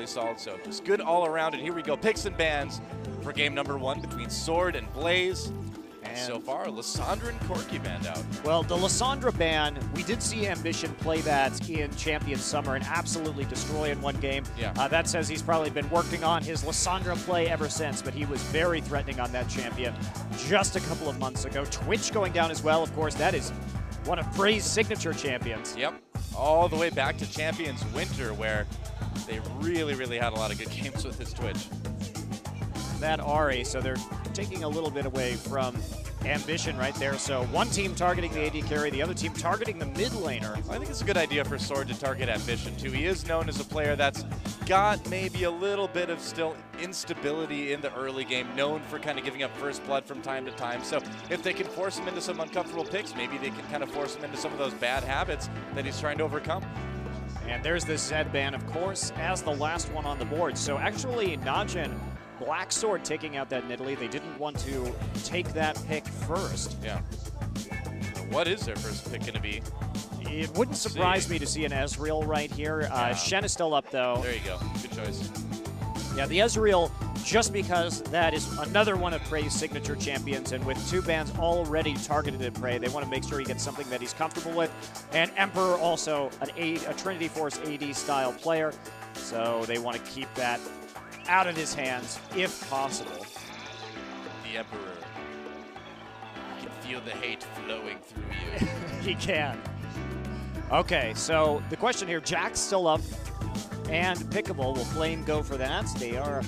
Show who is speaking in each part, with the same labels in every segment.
Speaker 1: really solid. So just good all around. And here we go, picks and bans for game number 1 between Sword and Blaze. And so far, Lysandra and Corky banned out.
Speaker 2: Well, the Lysandra ban, we did see Ambition play that in Champion Summer and absolutely destroy in one game.
Speaker 1: Yeah.
Speaker 2: That says he's probably been working on his Lysandra play ever since, but he was very threatening on that champion just a couple of months ago. Twitch going down as well, of course. That is one of Prey's signature champions.
Speaker 1: Yep, all the way back to Champions Winter, where they really, really had a lot of good games with his Twitch.
Speaker 2: That Ari, so they're taking a little bit away from Ambition right there. So one team targeting the AD carry, the other team targeting the mid laner.
Speaker 1: I think it's a good idea for Sword to target Ambition too. He is known as a player that's got maybe a little bit of still instability in the early game, known for kind of giving up first blood from time to time. So if they can force him into some uncomfortable picks, maybe they can kind of force him into some of those bad habits that he's trying to overcome.
Speaker 2: And there's the Zed ban, of course, as the last one on the board. So actually, Najin, Black Sword taking out that Nidalee. They didn't want to take that pick first.
Speaker 1: Yeah. What is their first pick going to be?
Speaker 2: It wouldn't surprise me to see an Ezreal right here. Shen is still up, though.
Speaker 1: There you go. Good choice.
Speaker 2: Yeah, the Ezreal, just because that is another one of Prey's signature champions, and with 2 bans already targeted at Prey, they want to make sure he gets something that he's comfortable with. And Emperor, also a Trinity Force AD-style player, so they want to keep that out of his hands, if possible.
Speaker 1: The Emperor. You can feel the hate flowing through you.
Speaker 2: He can. Okay, so the question here, Jack's still up and pickable. Will Flame go for that? They are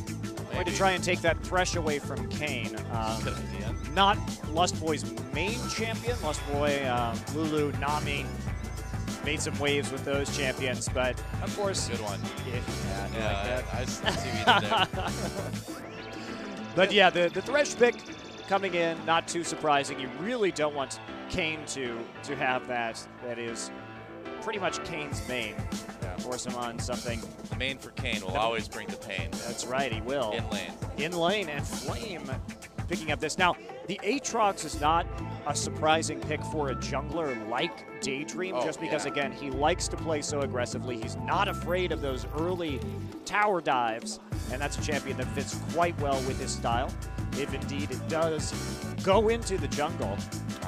Speaker 2: going to try and take that thresh away from Kane.
Speaker 1: Good idea.
Speaker 2: Not Lustboy's main champion. Lustboy, Lulu, Nami made some waves with those champions, but of course,
Speaker 1: good one.
Speaker 2: Yeah,
Speaker 1: I see what you did there.
Speaker 2: But yeah, the thresh pick coming in, not too surprising. You really don't want Kane to have that. That is pretty much Kane's main. Yeah. Force him on something.
Speaker 1: The main for Kane will always bring the pain.
Speaker 2: That's right, he will.
Speaker 1: In lane.
Speaker 2: In lane, and Flame picking up this. Now, the Aatrox is not a surprising pick for a jungler like Daydream, just because, again, he likes to play so aggressively. He's not afraid of those early tower dives, and that's a champion that fits quite well with his style, if indeed it does go into the jungle.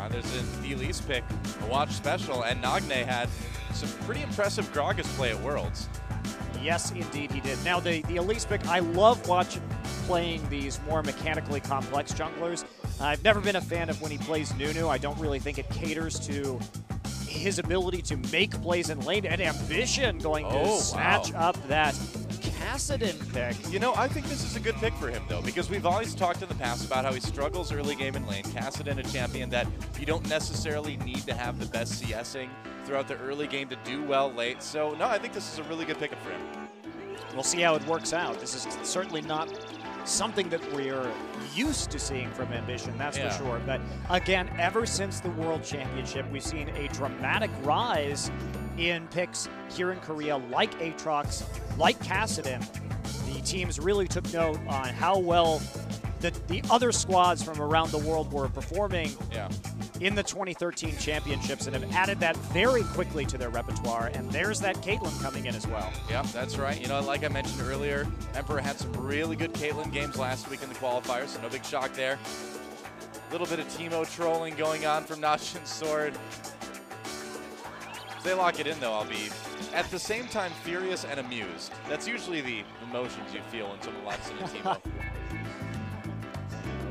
Speaker 1: There's the Elise pick, a watch special, and Nagne had some pretty impressive Gragas play at Worlds.
Speaker 2: Yes, indeed he did. Now, the Elise pick, I love playing these more mechanically complex junglers. I've never been a fan of when he plays Nunu. I don't really think it caters to his ability to make plays in lane, and Ambition going to snatch up that Kassadin pick.
Speaker 1: You know, I think this is a good pick for him, though, because we've always talked in the past about how he struggles early game in lane. Kassadin, a champion that you don't necessarily need to have the best CSing throughout the early game to do well late. So, no, I think this is a really good pickup for him.
Speaker 2: We'll see how it works out. This is certainly not something that we're used to seeing from Ambition, that's for sure. But again, ever since the World Championship, we've seen a dramatic rise in picks here in Korea, like Aatrox, like Kassadin. The teams really took note on how well the other squads from around the world were performing in the 2013 championships, and have added that very quickly to their repertoire. And there's that Caitlyn coming in as well.
Speaker 1: Yep, that's right. You know, like I mentioned earlier, Emperor had some really good Caitlyn games last week in the qualifiers, so no big shock there. A little bit of Teemo trolling going on from Najin's Sword. If they lock it in, though, I'll be at the same time furious and amused. That's usually the emotions you feel when someone locks in a Teemo.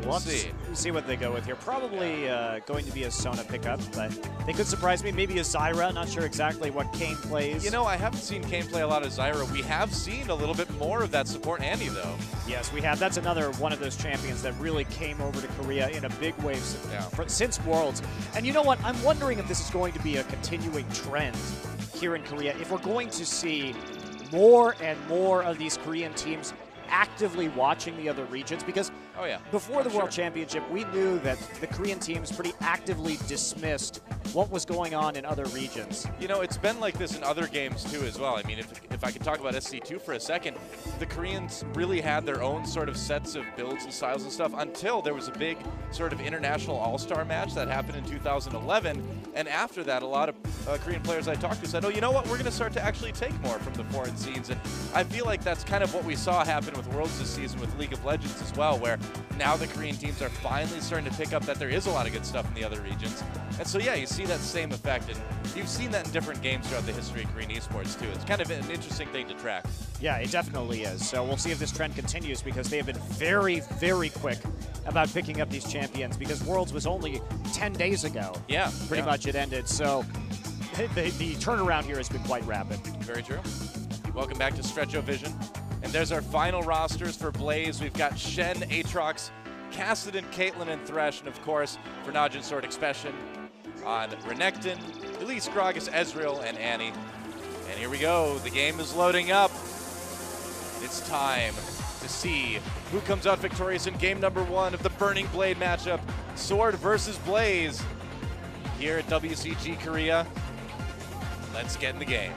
Speaker 2: We'll see what they go with here. Probably going to be a Sona pickup, but they could surprise me. Maybe a Zyra. Not sure exactly what Kane plays.
Speaker 1: You know, I haven't seen Kane play a lot of Zyra. We have seen a little bit more of that support Andy, though.
Speaker 2: Yes, we have. That's another one of those champions that really came over to Korea in a big way since Worlds. And you know what? I'm wondering if this is going to be a continuing trend here in Korea. If we're going to see more and more of these Korean teams actively watching the other regions, because
Speaker 1: Oh, yeah.
Speaker 2: Before the World Championship, we knew that the Korean teams pretty actively dismissed what was going on in other regions.
Speaker 1: You know, it's been like this in other games too as well. I mean, if I could talk about SC2 for a second, the Koreans really had their own sort of sets of builds and styles and stuff until there was a big sort of international all-star match that happened in 2011. And after that, a lot of Korean players I talked to said, oh, you know what, we're going to start to actually take more from the foreign scenes. And I feel like that's kind of what we saw happen with Worlds this season with League of Legends as well, where now the Korean teams are finally starting to pick up that there is a lot of good stuff in the other regions. And so, yeah, you see that same effect. And you've seen that in different games throughout the history of Korean esports, too. It's kind of an interesting thing to track.
Speaker 2: Yeah, it definitely is. So we'll see if this trend continues, because they have been very, very quick about picking up these champions, because Worlds was only 10 days ago.
Speaker 1: Yeah.
Speaker 2: Pretty much it ended. So the turnaround here has been quite rapid.
Speaker 1: Very true. Welcome back to Stretchovision. And there's our final rosters for Blaze. We've got Shen, Aatrox, Kassadin, Caitlyn, and Thresh, and of course, for Najin Sword Expression on Renekton, Elise, Gragas, Ezreal, and Annie. And here we go. The game is loading up. It's time to see who comes out victorious in game number 1 of the Burning Blade matchup, Sword versus Blaze, here at WCG Korea. Let's get in the game.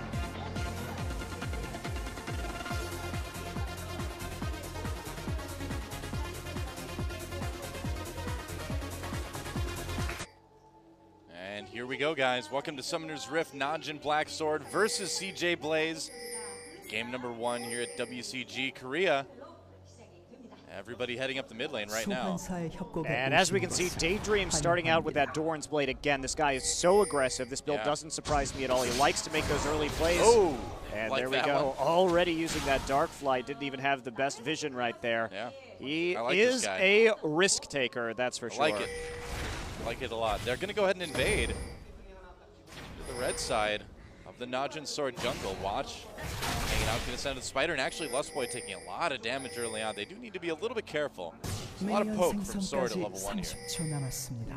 Speaker 1: And here we go, guys. Welcome to Summoner's Rift, Najin Black Sword versus CJ Blaze. Game number 1 here at WCG Korea. Everybody heading up the mid lane right now.
Speaker 2: And as we can see, Daydream starting out with that Doran's Blade again. This guy is so aggressive. This build doesn't surprise me at all. He likes to make those early plays.
Speaker 1: Oh,
Speaker 2: and
Speaker 1: like
Speaker 2: there we go. Already using that Dark Flight. Didn't even have the best vision right there.
Speaker 1: Yeah.
Speaker 2: He
Speaker 1: like
Speaker 2: is a risk taker, that's for sure.
Speaker 1: I like it. I like it a lot. They're going to go ahead and invade the red side of the Najin Sword jungle. Watch hanging out to the center of the spider, and actually Lustboy taking a lot of damage early on. They do need to be a little bit careful. There's a lot of poke from Sword at level 1 here.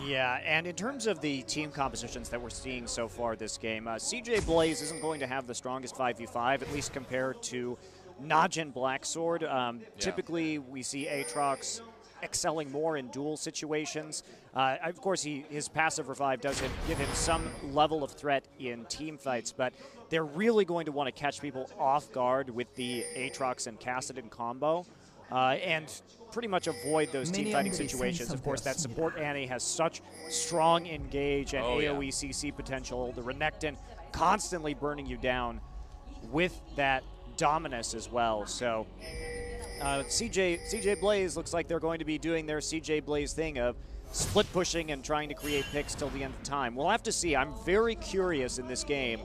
Speaker 2: Yeah, and in terms of the team compositions that we're seeing so far this game, CJ Blaze isn't going to have the strongest 5v5, at least compared to Najin Black Sword. Typically, we see Aatrox excelling more in duel situations. Of course, his passive revive does give him some level of threat in team fights, but they're really going to want to catch people off guard with the Aatrox and Kassadin combo and pretty much avoid those team fighting situations. Of course, that support Annie has such strong engage and AoE CC potential. The Renekton constantly burning you down with that Dominus as well. So CJ Blaze looks like they're going to be doing their CJ Blaze thing of split pushing and trying to create picks till the end of time. We'll have to see. I'm very curious in this game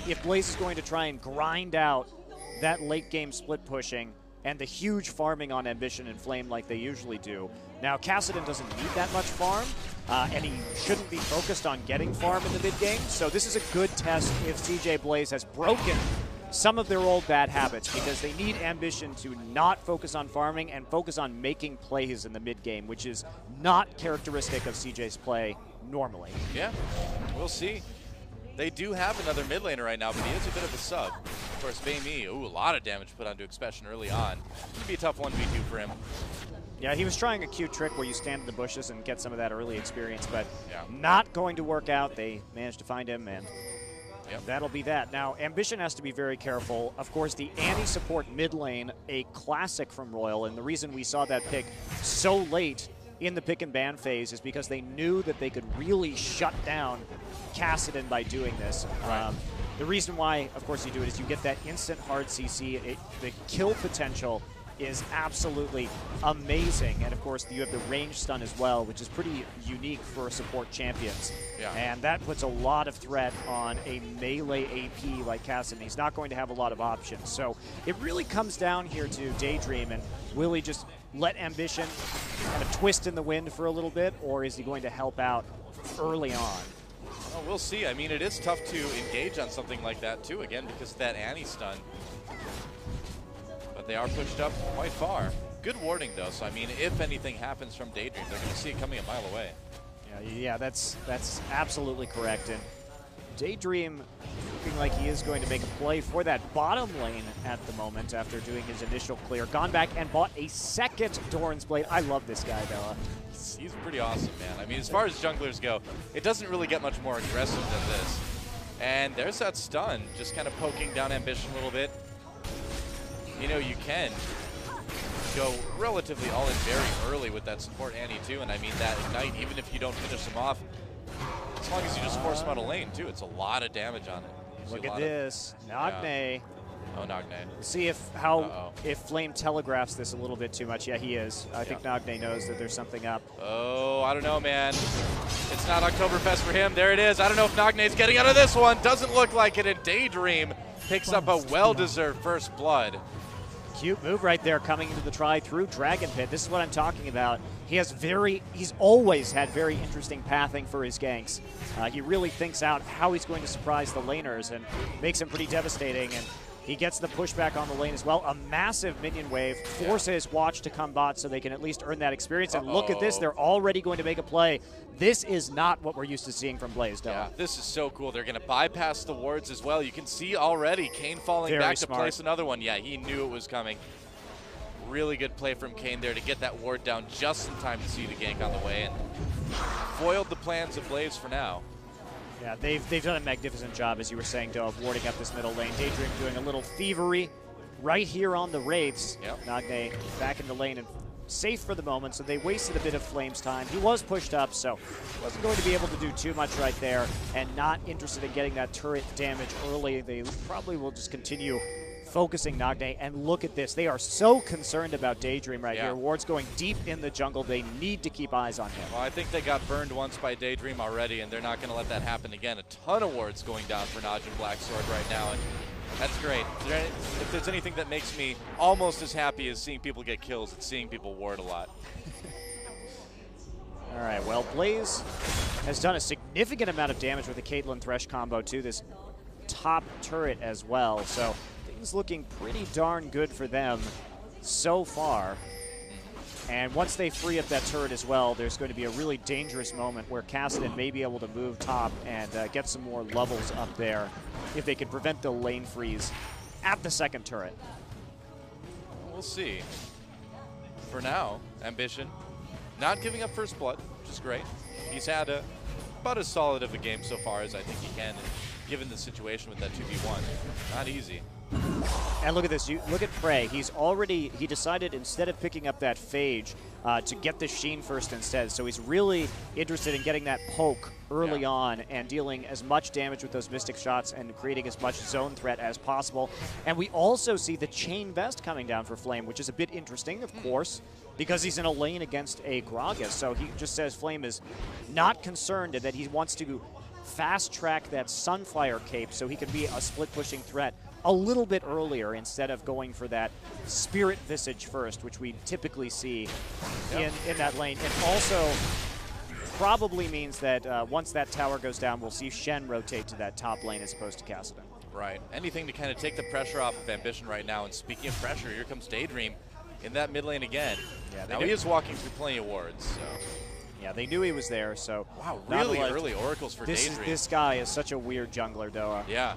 Speaker 2: if Blaze is going to try and grind out that late game split pushing and the huge farming on Ambition and Flame like they usually do. Now, Kassadin doesn't need that much farm, and he shouldn't be focused on getting farm in the mid game, so this is a good test if CJ Blaze has broken some of their old bad habits, because they need Ambition to not focus on farming and focus on making plays in the mid game, which is not characteristic of CJ's play normally.
Speaker 1: Yeah, we'll see. They do have another mid laner right now, but he is a bit of a sub. Of course, Baimi, a lot of damage put onto Expression early on. It's be a tough 1v2 for him.
Speaker 2: Yeah, he was trying a cute trick where you stand in the bushes and get some of that early experience, but not going to work out. They managed to find him, and that'll be that. Now, Ambition has to be very careful. Of course, the Annie support mid lane, a classic from Royal, and the reason we saw that pick so late in the pick and ban phase is because they knew that they could really shut down Kassadin by doing this. The reason why, of course, you do it is you get that instant hard CC. The kill potential is absolutely amazing. And of course, you have the range stun as well, which is pretty unique for support champions. And that puts a lot of threat on a melee AP like Kassadin. He's not going to have a lot of options. So it really comes down here to Daydream, and will he just let Ambition kind of twist in the wind for a little bit, or is he going to help out early on?
Speaker 1: Well, we'll see. I mean, it is tough to engage on something like that too, again, because of that Annie stun. But they are pushed up quite far. Good warding, though, so I mean, if anything happens from Daydream, they're going to see it coming a mile away.
Speaker 2: Yeah, that's absolutely correct. And Daydream looking like he is going to make a play for that bottom lane at the moment after doing his initial clear. Gone back and bought a second Doran's Blade. I love this guy, Bella.
Speaker 1: He's pretty awesome, man. I mean, as far as junglers go, it doesn't really get much more aggressive than this. And there's that stun, just kind of poking down Ambition a little bit. You know, you can go relatively all in very early with that support Annie too, and I mean that Ignite, even if you don't finish him off, as long as you just force him out of lane too, it's a lot of damage on it.
Speaker 2: Look at this, Nagne.
Speaker 1: Oh, Nagne.
Speaker 2: See if Flame telegraphs this a little bit too much. Yeah, he is. I think Nagne knows that there's something up.
Speaker 1: Oh, I don't know, man. It's not Oktoberfest for him. There it is. I don't know if Nagne's getting out of this one. Doesn't look like it. And Daydream picks up a well-deserved first blood.
Speaker 2: Cute move right there, coming into the try through Dragon Pit. This is what I'm talking about. He's always had very interesting pathing for his ganks. He really thinks out how he's going to surprise the laners and makes them pretty devastating. And he gets the pushback on the lane as well. A massive minion wave forces Watch to come bot so they can at least earn that experience. And look at this, they're already going to make a play. This is not what we're used to seeing from Blaze, though.
Speaker 1: Yeah, this is so cool. They're going to bypass the wards as well. You can see already Kane falling
Speaker 2: Very
Speaker 1: back
Speaker 2: smart.
Speaker 1: to place another one. Yeah, he knew it was coming. Really good play from Kane there to get that ward down just in time to see the gank on the way and foiled the plans of Blaze for now.
Speaker 2: Yeah, they've done a magnificent job, as you were saying, Doe, of warding up this middle lane. Daydream doing a little thievery right here on the Wraiths.
Speaker 1: Yep.
Speaker 2: Nagne back in the lane and safe for the moment, so they wasted a bit of Flame's time. He was pushed up, so wasn't going to be able to do too much right there, and not interested in getting that turret damage early. They probably will just continue focusing Nagne, and look at this. They are so concerned about Daydream right here. Ward's going deep in the jungle. They need to keep eyes on him.
Speaker 1: Well, I think they got burned once by Daydream already, and they're not going to let that happen again. A ton of wards going down for Najin Blacksword right now, and that's great. If there's anything that makes me almost as happy as seeing people get kills, it's seeing people ward a lot.
Speaker 2: All right, well, Blaze has done a significant amount of damage with the Caitlyn Thresh combo to this top turret as well, so things looking pretty darn good for them so far. And once they free up that turret as well, there's going to be a really dangerous moment where Kassadin may be able to move top and get some more levels up there if they can prevent the lane freeze at the second turret.
Speaker 1: We'll see. For now, Ambition not giving up first blood, which is great. He's had about as solid of a game so far as I think he can, given the situation with that 2v1. Not easy.
Speaker 2: And look at this, look at Prey. He decided instead of picking up that Phage to get the Sheen first instead. So he's really interested in getting that poke early on and dealing as much damage with those Mystic shots and creating as much zone threat as possible. And we also see the Chain Vest coming down for Flame, which is a bit interesting, of course, because he's in a lane against a Gragas. So he just says Flame is not concerned and that he wants to fast track that Sunfire cape so he can be a split pushing threat a little bit earlier instead of going for that Spirit Visage first, which we typically see in that lane. It also probably means that once that tower goes down, we'll see Shen rotate to that top lane as opposed to Kassadin.
Speaker 1: Right. Anything to kind of take the pressure off of Ambition right now. And speaking of pressure, here comes Daydream in that mid lane again. Yeah, now he is walking through plenty of wards. So.
Speaker 2: Yeah, they knew he was there, so...
Speaker 1: Wow, really early oracles for Daydream.
Speaker 2: This guy is such a weird jungler, Doa.
Speaker 1: Yeah.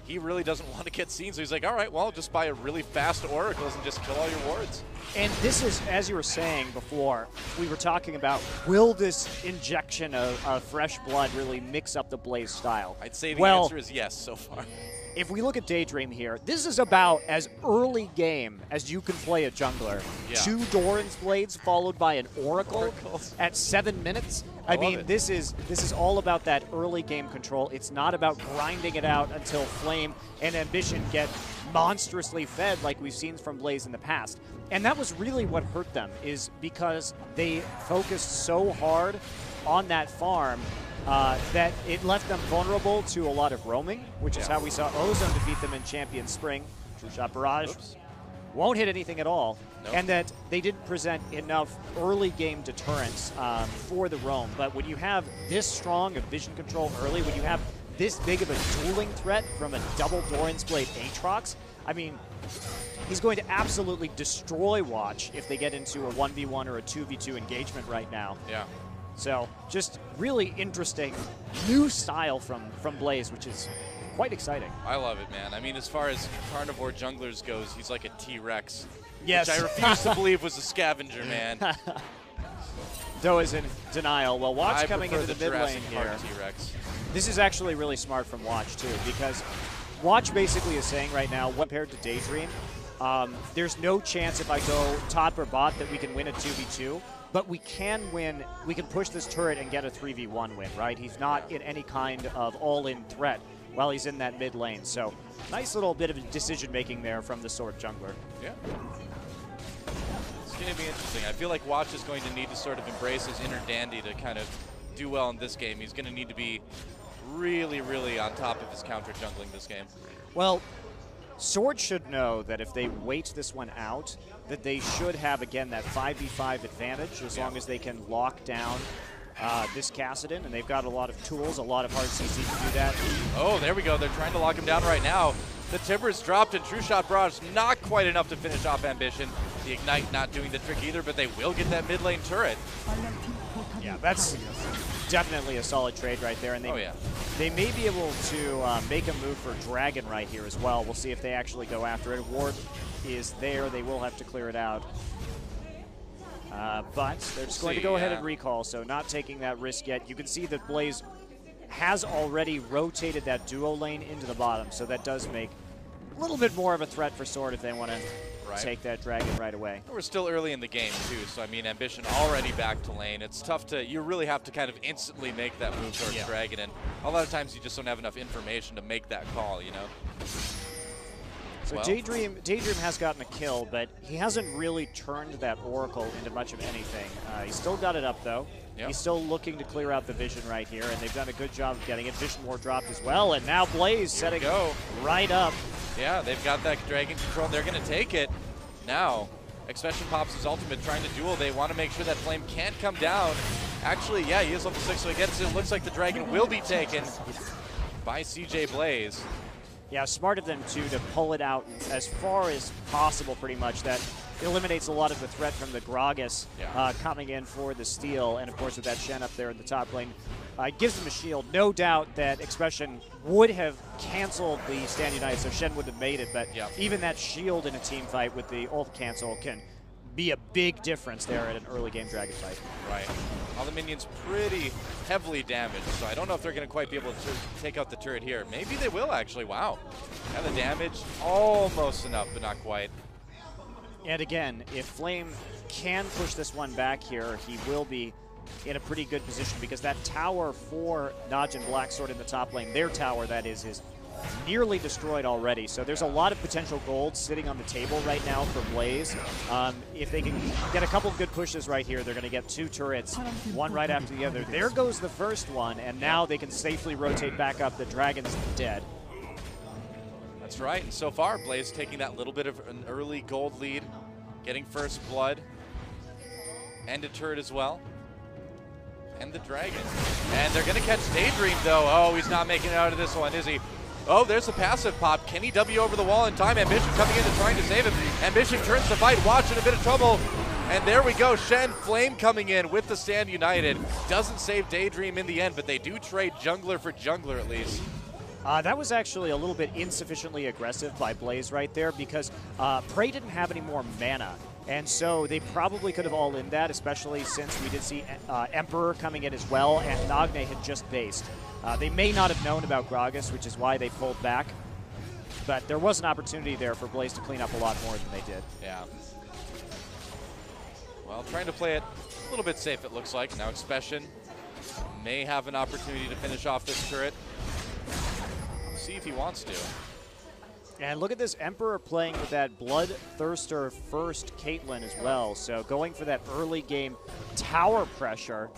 Speaker 1: He really doesn't want to get seen, so he's like, all right, well, just buy a really fast oracles and just kill all your wards.
Speaker 2: And this is, as you were saying before, we were talking about, will this injection of fresh blood really mix up the Blaze style?
Speaker 1: I'd say the answer is yes so far.
Speaker 2: If we look at Daydream here, this is about as early game as you can play a jungler. Yeah. 2 Doran's Blades followed by an Oracle at 7 minutes. I mean, this is all about that early game control. It's not about grinding it out until Flame and Ambition get monstrously fed like we've seen from Blaze in the past. And that was really what hurt them, is because they focused so hard on that farm that it left them vulnerable to a lot of roaming, which is how we saw Ozone defeat them in Champion Spring. True Shot Barrage won't hit anything at all, and that they didn't present enough early game deterrence for the roam. But when you have this strong of vision control early, when you have this big of a dueling threat from a double Doran's Blade Aatrox, I mean, he's going to absolutely destroy Watch if they get into a 1v1 or a 2v2 engagement right now.
Speaker 1: Yeah.
Speaker 2: So just really interesting new style from Blaze, which is quite exciting.
Speaker 1: I love it, man. I mean, as far as carnivore junglers goes, he's like a T-Rex.
Speaker 2: Yes.
Speaker 1: Which I refuse to believe was a scavenger, man.
Speaker 2: Doe is in denial. Well, Watch coming into the mid lane here.
Speaker 1: T-Rex.
Speaker 2: This is actually really smart from Watch, too, because Watch basically is saying right now, compared to Daydream, there's no chance if I go top or bot that we can win a 2v2, but we can win, we can push this turret and get a 3v1 win, right? He's not in any kind of all-in threat while he's in that mid lane. So nice little bit of decision-making there from the Sword jungler.
Speaker 1: Yeah. It's going to be interesting. I feel like Watch is going to need to sort of embrace his inner dandy to kind of do well in this game. He's going to need to be really, really on top of his counter jungling this game.
Speaker 2: Well, Sword should know that if they wait this one out, that they should have, again, that 5v5 advantage as long as they can lock down this Kassadin, and they've got a lot of tools, a lot of hard CC to do that.
Speaker 1: Oh, there we go. They're trying to lock him down right now. The Timber's dropped, and True Shot Barrage not quite enough to finish off Ambition. The Ignite not doing the trick either, but they will get that mid lane turret.
Speaker 2: Yeah, that's definitely a solid trade right there, and they may be able to make a move for Dragon right here as well. We'll see if they actually go after it. Ward is there. They will have to clear it out. But they're just going to go ahead and recall, so not taking that risk yet. You can see that Blaze has already rotated that duo lane into the bottom, so that does make a little bit more of a threat for Sword if they want to take that Dragon right away.
Speaker 1: We're still early in the game, too, so, I mean, Ambition already back to lane. It's tough to, you really have to kind of instantly make that move towards Dragon, and a lot of times you just don't have enough information to make that call, you know?
Speaker 2: So Daydream has gotten a kill, but he hasn't really turned that Oracle into much of anything. He's still got it up, though. Yep. He's still looking to clear out the Vision right here, and they've done a good job of getting it. Vision Ward dropped as well, and now Blaze setting right up.
Speaker 1: Yeah, they've got that Dragon control, and they're going to take it. Now, Expression pops his ultimate, trying to duel. They want to make sure that Flame can't come down. Actually, yeah, he is level 6, so he gets it. It looks like the Dragon will be taken by CJ Blaze.
Speaker 2: Yeah, smart of them, too, to pull it out as far as possible, pretty much. That eliminates a lot of the threat from the Gragas coming in for the steal. And, of course, with that Shen up there in the top lane, gives them a shield. No doubt that Expression would have canceled the Stand United, so Shen wouldn't have made it. But even that shield in a team fight with the ult cancel can be a big difference there at an early game Dragon fight.
Speaker 1: Right. All the minions pretty heavily damaged, so I don't know if they're going to quite be able to take out the turret here. Maybe they will, actually. Wow. And the damage, almost enough, but not quite.
Speaker 2: And again, if Flame can push this one back here, he will be in a pretty good position, because that tower for Najin Black Sword in the top lane, their tower, that is nearly destroyed already. So there's a lot of potential gold sitting on the table right now for Blaze. If they can get a couple of good pushes right here, they're going to get 2 turrets, one right after the other. There goes the first one, and now they can safely rotate back up. The Dragon's dead.
Speaker 1: That's right, and so far, Blaze taking that little bit of an early gold lead, getting first blood, and a turret as well. And the Dragon. And they're going to catch Daydream, though. Oh, he's not making it out of this one, is he? Oh, there's a passive pop. Can he W over the wall in time? Ambition coming in and trying to save him. Ambition turns the fight, Watch in a bit of trouble. And there we go, Shen Flame coming in with the Stand United. Doesn't save Daydream in the end, but they do trade jungler for jungler at least.
Speaker 2: That was actually a little bit insufficiently aggressive by Blaze right there, because Prey didn't have any more mana. And so they probably could have all in that, especially since we did see Emperor coming in as well, and Nagne had just based. They may not have known about Gragas, which is why they pulled back. But there was an opportunity there for Blaze to clean up a lot more than they did.
Speaker 1: Yeah. Well, trying to play it a little bit safe, it looks like. Now Expression may have an opportunity to finish off this turret. See if he wants to.
Speaker 2: And look at this Emperor playing with that Bloodthirster first Caitlyn as well. So going for that early game tower pressure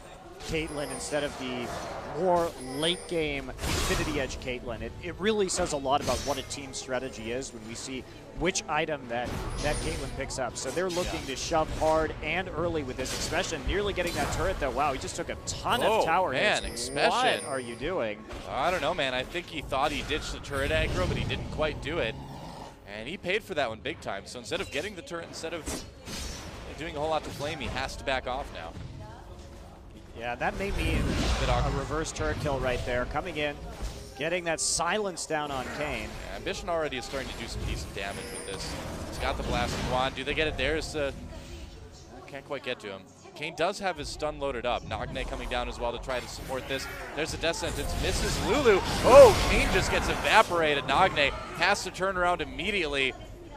Speaker 2: Caitlyn instead of the more late game Infinity Edge Caitlyn. It really says a lot about what a team strategy is when we see which item that Caitlyn picks up. So they're looking to shove hard and early with this Expression, nearly getting that turret though. Wow, he just took a ton of tower hits.
Speaker 1: Expression.
Speaker 2: What are you doing?
Speaker 1: I don't know, man. I think he thought he ditched the turret aggro, but he didn't quite do it. And he paid for that one big time. So instead of getting the turret, instead of doing a whole lot to Flame, he has to back off now.
Speaker 2: Yeah, that may mean a reverse turret kill right there. Coming in, Getting that silence down on Kane.
Speaker 1: Yeah, Ambition already is starting to do some decent damage with this. He's got the blasting wand. Do they get it there? Can't quite get to him. Kane does have his stun loaded up. Najin coming down as well to try to support this. There's a death sentence. Misses Lulu. Oh, Kane just gets evaporated. Najin has to turn around immediately.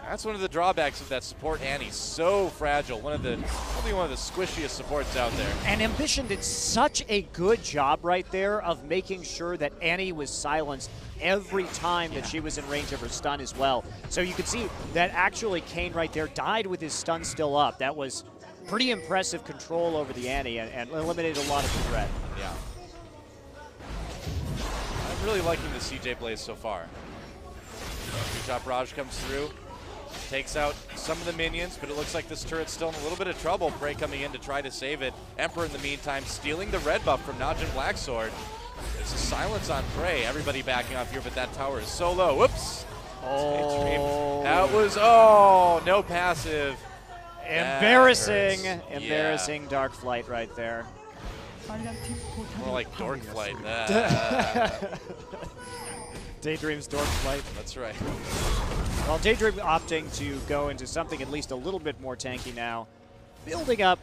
Speaker 1: That's one of the drawbacks of that support Annie. So fragile. Probably one of the squishiest supports out there.
Speaker 2: And Ambition did such a good job right there of making sure that Annie was silenced every time that she was in range of her stun as well. So you could see that actually Kane right there died with his stun still up. That was pretty impressive control over the Annie and eliminated a lot of the threat.
Speaker 1: Yeah. I'm really liking the CJ Blaze so far. Top Raj comes through. Takes out some of the minions, but it looks like this turret's still in a little bit of trouble. Prey coming in to try to save it. Emperor in the meantime stealing the red buff from Najin Blacksword. There's a silence on Prey. Everybody backing off here, but that tower is so low. Whoops.
Speaker 2: Oh.
Speaker 1: That was, no passive.
Speaker 2: Embarrassing. Embarrassing Dark Flight right there.
Speaker 1: More like Dork Flight.
Speaker 2: Daydream's Dork Flight.
Speaker 1: That's right.
Speaker 2: Well, Daydream opting to go into something at least a little bit more tanky now. Building up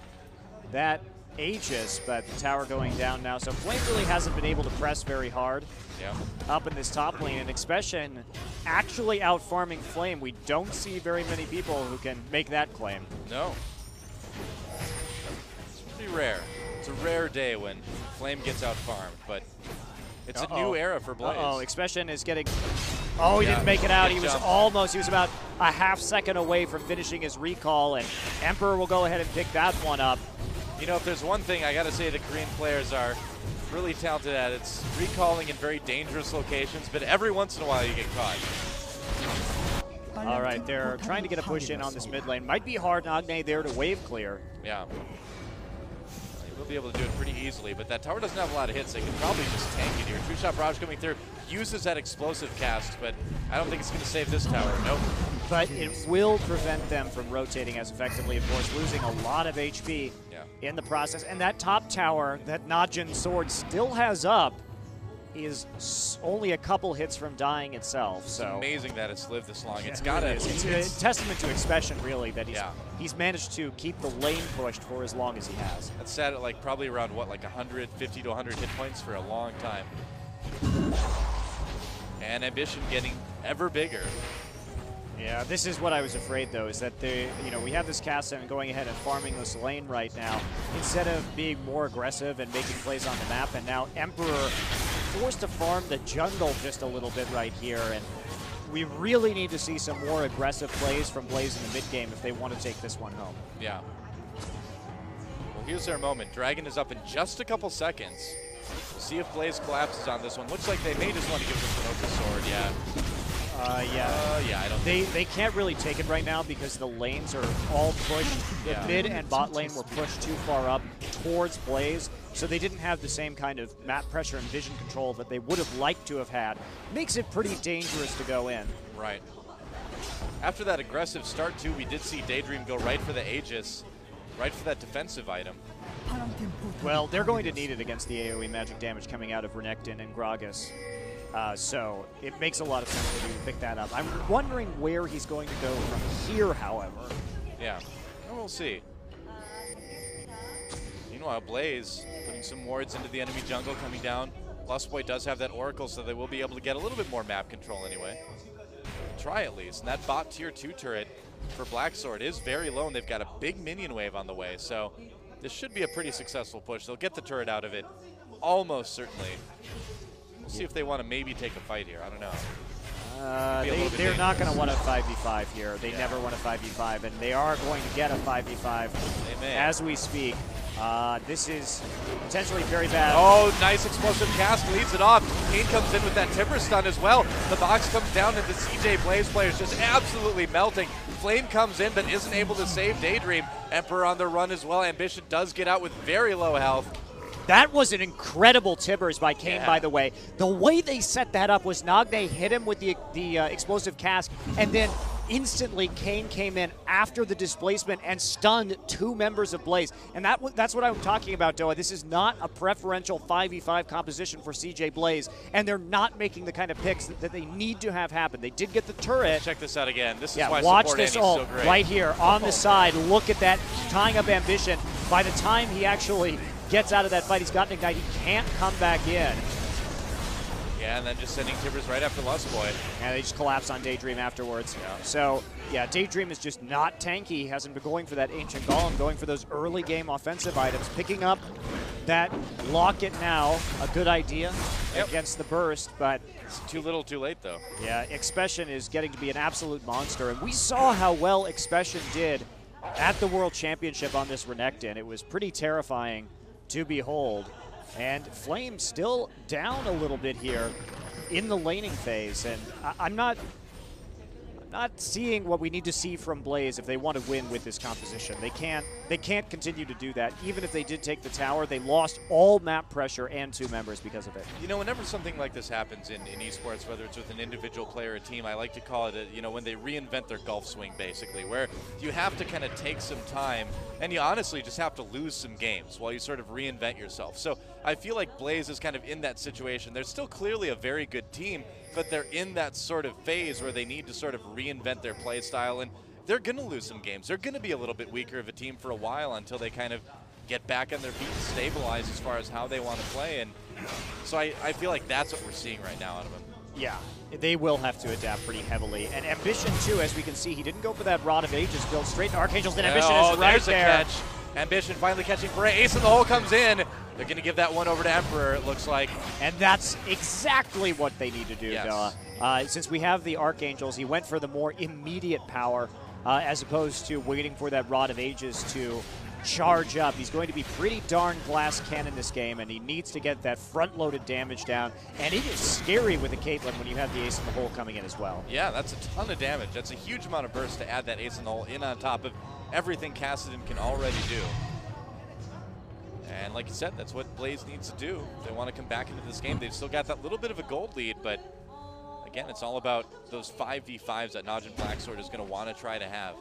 Speaker 2: that Aegis, but the tower going down now. So Flame really hasn't been able to press very hard up in this top lane. And Expression actually out-farming Flame. We don't see very many people who can make that claim.
Speaker 1: No. It's pretty rare. It's a rare day when Flame gets out-farmed, but it's a new era for Blaze.
Speaker 2: Expression is getting... Oh, he didn't make it out. He was about a half second away from finishing his recall, and Emperor will go ahead and pick that one up.
Speaker 1: You know, if there's one thing I got to say the Korean players are really talented at, it's recalling in very dangerous locations, but every once in a while you get caught.
Speaker 2: All right, they're trying to get a push in on this mid lane. Might be hard, Nagne there to wave clear.
Speaker 1: Yeah. We'll be able to do it pretty easily, but that tower doesn't have a lot of hits. They can probably just tank it here. True Shot Barrage coming through, uses that explosive cast, but I don't think it's going to save this tower. Nope.
Speaker 2: But it will prevent them from rotating as effectively, of course, losing a lot of HP in the process. And that top tower that Najin Sword still has up is only a couple hits from dying itself.
Speaker 1: It's
Speaker 2: so
Speaker 1: amazing that it's lived this long. It's
Speaker 2: got it. It's a testament to Expression, really, that he's managed to keep the lane pushed for as long as he has.
Speaker 1: That's sat at like probably around what, like 150 to 100 hit points for a long time. And Ambition getting ever bigger.
Speaker 2: Yeah, this is what I was afraid, though, is that we have this cast and going ahead and farming this lane right now instead of being more aggressive and making plays on the map. And now Emperor forced to farm the jungle just a little bit right here, and we really need to see some more aggressive plays from Blaze in the mid game if they want to take this one home.
Speaker 1: Yeah. Well, here's their moment. Dragon is up in just a couple seconds. We'll see if Blaze collapses on this one. Looks like they may just want to give this one over the sword. I don't think
Speaker 2: they can't really take it right now because the lanes are all pushed. The mid and bot lane were pushed too far up towards Blaze, so they didn't have the same kind of map pressure and vision control that they would have liked to have had. Makes it pretty dangerous to go in.
Speaker 1: Right. After that aggressive start, too, we did see Daydream go right for the Aegis, right for that defensive item.
Speaker 2: Well, they're going to need it against the AoE magic damage coming out of Renekton and Gragas. So it makes a lot of sense for you to pick that up. I'm wondering where he's going to go from here, however.
Speaker 1: Yeah, well, we'll see. Meanwhile, Blaze putting some wards into the enemy jungle coming down. Lustboy does have that Oracle, so they will be able to get a little bit more map control anyway. Try at least. And that bot tier 2 turret for Blacksword is very low, and they've got a big minion wave on the way. So this should be a pretty successful push. They'll get the turret out of it, almost certainly. We'll see if they want to maybe take a fight here. I don't know.
Speaker 2: They're not going to want a 5v5 here. They never want a 5v5, and they are going to get a 5v5 as we speak. This is potentially very bad.
Speaker 1: Oh, nice explosive cast, leads it off. Kane comes in with that Timber stun as well. The box comes down, and the CJ Blaze player is just absolutely melting. Flame comes in, but isn't able to save Daydream. Emperor on the run as well. Ambition does get out with very low health.
Speaker 2: That was an incredible Tibbers by Kane, by the way. The way they set that up was Nagne hit him with the explosive cast, and then instantly Kane came in after the displacement and stunned 2 members of Blaze. And that's what I'm talking about, Doa. This is not a preferential 5v5 composition for CJ Blaze, and they're not making the kind of picks that they need to have happen. They did get the turret.
Speaker 1: Check this out again. This is why
Speaker 2: watch
Speaker 1: support
Speaker 2: this
Speaker 1: Andy's
Speaker 2: ult
Speaker 1: so great.
Speaker 2: right here on the side. Look at that, tying up Ambition. By the time he actually gets out of that fight, he's got an Ignite. He can't come back in.
Speaker 1: Yeah, and then just sending Tibbers right after Lustboy.
Speaker 2: And they just collapse on Daydream afterwards. Yeah. So, yeah, Daydream is just not tanky. He hasn't been going for that Ancient Golem, going for those early game offensive items. Picking up that Locket now, a good idea against the burst, but
Speaker 1: it's too little too late, though.
Speaker 2: Yeah, Expression is getting to be an absolute monster, and we saw how well Expression did at the World Championship on this Renekton. It was pretty terrifying to behold. And Flame still down a little bit here in the laning phase, and I'm not seeing what we need to see from Blaze if they want to win with this composition. They can't continue to do that. Even if they did take the tower, they lost all map pressure and 2 members because of it.
Speaker 1: You know, whenever something like this happens in esports, whether it's with an individual player or a team, I like to call it, when they reinvent their golf swing, basically, where you have to kind of take some time, and you honestly just have to lose some games while you sort of reinvent yourself. So I feel like Blaze is kind of in that situation. They're still clearly a very good team, but they're in that sort of phase where they need to sort of reinvent their play style, and they're going to lose some games. They're going to be a little bit weaker of a team for a while until they kind of get back on their feet and stabilize as far as how they want to play. And so I feel like that's what we're seeing right now out of them.
Speaker 2: Yeah, they will have to adapt pretty heavily. And Ambition, too, as we can see, he didn't go for that Rod of Ages build straight to Archangels, and Ambition is right
Speaker 1: there's
Speaker 2: there.
Speaker 1: A catch. Ambition finally catching Bray. Ace in the hole comes in. They're going to give that one over to Emperor, it looks like.
Speaker 2: And that's exactly what they need to do,
Speaker 1: yes.
Speaker 2: Noah. Since we have the Archangels, he went for the more immediate power as opposed to waiting for that Rod of Ages to charge up. He's going to be pretty darn glass cannon this game, and he needs to get that front-loaded damage down. And it is scary with a Caitlyn when you have the Ace in the hole coming in as well.
Speaker 1: Yeah, that's a ton of damage. That's a huge amount of burst to add that Ace in the hole in on top of everything Kassadin can already do. And like you said, that's what Blaze needs to do. If they want to come back into this game, they've still got that little bit of a gold lead, but again, it's all about those 5v5s that Najin Blacksword is going to want to try to have.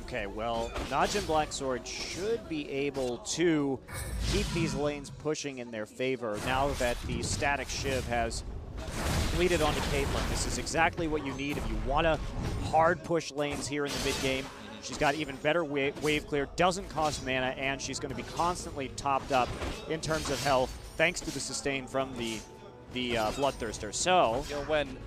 Speaker 2: Okay, well, Najin Blacksword should be able to keep these lanes pushing in their favor now that the static Shiv has bleeded onto Caitlyn. This is exactly what you need if you want to hard push lanes here in the mid game. She's got even better wave clear, doesn't cost mana, and she's going to be constantly topped up in terms of health thanks to the sustain from the Bloodthirster. So,
Speaker 1: when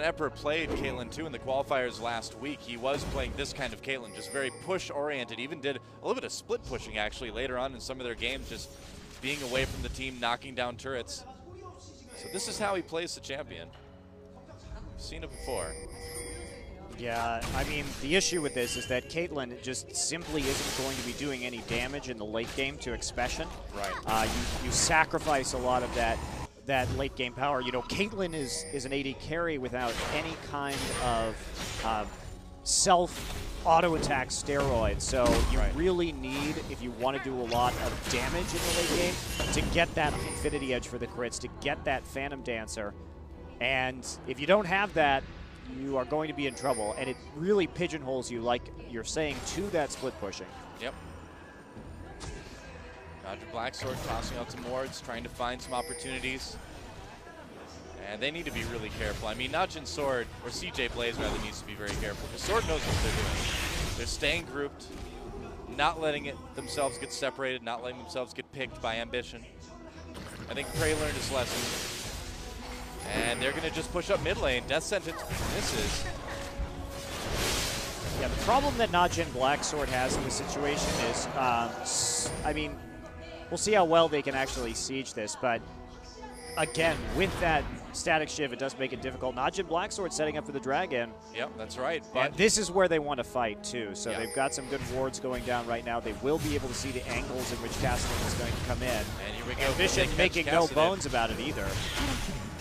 Speaker 1: Emperor played Caitlyn too in the qualifiers last week, he was playing this kind of Caitlyn, just very push-oriented. Even did a little bit of split pushing actually later on in some of their games, just being away from the team, knocking down turrets. So this is how he plays the champion. We've seen it before.
Speaker 2: Yeah, I mean, the issue with this is that Caitlyn just simply isn't going to be doing any damage in the late game to Expression.
Speaker 1: Right.
Speaker 2: You sacrifice a lot of that late game power. You know, Caitlyn is an AD carry without any kind of self auto attack steroid. So you really need, if you want to do a lot of damage in the late game, to get that Infinity Edge for the crits, to get that Phantom Dancer. And if you don't have that, you are going to be in trouble, and it really pigeonholes you, like you're saying, to that split pushing.
Speaker 1: Yep. Najin Blacksword tossing out some wards, trying to find some opportunities. And they need to be really careful. I mean, Najin Sword, or CJ Blaze rather, needs to be very careful, because Sword knows what they're doing. They're staying grouped, not letting themselves get separated, not letting themselves get picked by Ambition. I think Prey learned his lesson. And they're going to just push up mid lane. Death Sentence misses.
Speaker 2: Yeah, the problem that Najin Blacksword has in this situation is, I mean, we'll see how well they can actually siege this, but again, with that static Shiv, it does make it difficult. Najin Blacksword setting up for the Dragon.
Speaker 1: Yep, that's right.
Speaker 2: And this is where they want to fight, too. So they've got some good wards going down right now. They will be able to see the angles in which Kassadin is going to come in.
Speaker 1: And here we go.
Speaker 2: Ambition making no bones about it either.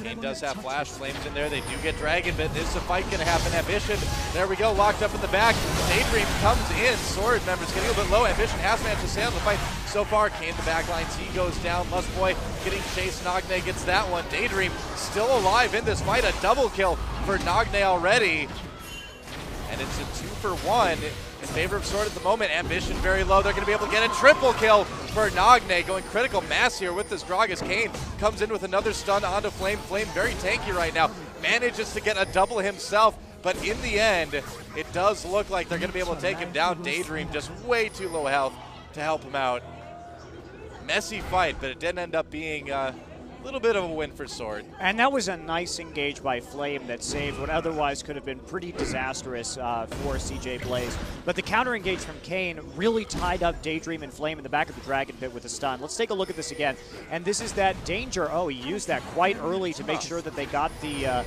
Speaker 1: Kane does have Flash, Flames in there, they do get Dragon, but is the fight going to happen? Ambition, there we go, locked up in the back. Daydream comes in, Sword members getting a little bit low. Ambition has managed to stay on the fight so far. Kane the back line, T goes down, Lustboy getting chased, Nagne gets that one. Daydream still alive in this fight, a double kill for Nagne already. And it's a 2-for-1 in favor of Sword at the moment. Ambition very low. They're going to be able to get a triple kill for Najin. Going critical mass here with this Gragas. Kane comes in with another stun onto Flame. Flame very tanky right now. Manages to get a double himself. But in the end, it does look like they're going to be able to take him down. Daydream just way too low health to help him out. Messy fight, but it didn't end up being a little bit of a win for Sword.
Speaker 2: And that was a nice engage by Flame that saved what otherwise could have been pretty disastrous for CJ Blaze. But the counter engage from Kane really tied up Daydream and Flame in the back of the Dragon Pit with a stun. Let's take a look at this again. And this is that danger. Oh, he used that quite early to make sure that they got the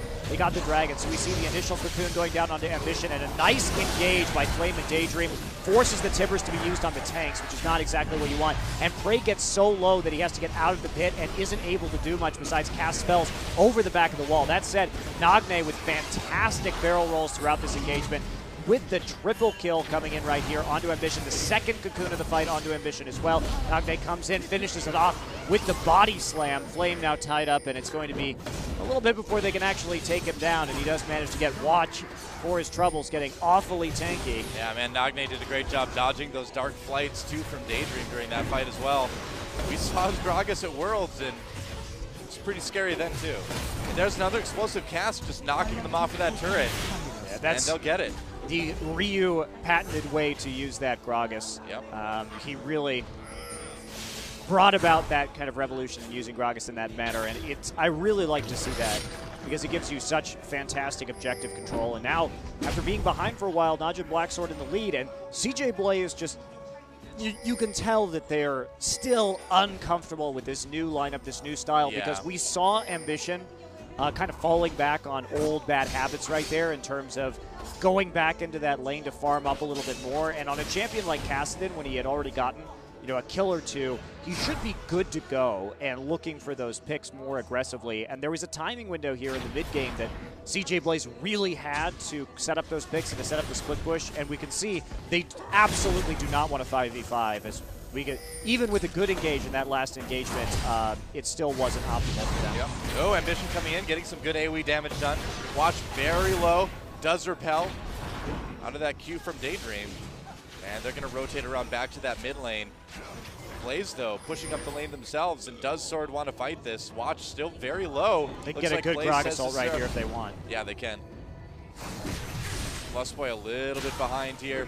Speaker 2: Dragon. So we see the initial cocoon going down onto Ambition, and a nice engage by Flame and Daydream forces the Timbers to be used on the tanks, which is not exactly what you want. And Prey gets so low that he has to get out of the pit and isn't able to do much besides cast spells over the back of the wall. That said, Najin with fantastic barrel rolls throughout this engagement, with the triple kill coming in right here onto Ambition. The second cocoon of the fight onto Ambition as well. Najin comes in, finishes it off with the body slam. Flame now tied up, and it's going to be a little bit before they can actually take him down, and he does manage to get Watch for his troubles, getting awfully tanky.
Speaker 1: Yeah, man, Najin did a great job dodging those dark flights, too, from Daydream during that fight as well. We saw Gragas at Worlds, and it's pretty scary then, too. And there's another explosive cast just knocking them off of that turret, and they'll get it.
Speaker 2: The Ryu patented way to use that Gragas.
Speaker 1: Yep.
Speaker 2: He really brought about that kind of revolution in using Gragas in that manner, and I really like to see that, because it gives you such fantastic objective control. And now, after being behind for a while, Najin Blacksword in the lead, and CJ Blaze just, you can tell that they're still uncomfortable with this new lineup, this new style, because we saw Ambition kind of falling back on old bad habits right there in terms of going back into that lane to farm up a little bit more. And on a champion like Kassadin, when he had already gotten a kill or two, he should be good to go and looking for those picks more aggressively. And there was a timing window here in the mid game that CJ Blaze really had to set up those picks and to set up the split push. And we can see they absolutely do not want a 5v5. As we get, even with a good engage in that last engagement, it still wasn't optimal for them.
Speaker 1: Yep. Oh, Ambition coming in, getting some good AoE damage done. Watch very low, does repel out of that Q from Daydream. And they're going to rotate around back to that mid lane. Blaze, though, pushing up the lane themselves, and does Sword want to fight this? Watch still very low.
Speaker 2: They can get a good Gragas ult right here if they want.
Speaker 1: Yeah, they can. Lustboy a little bit behind here.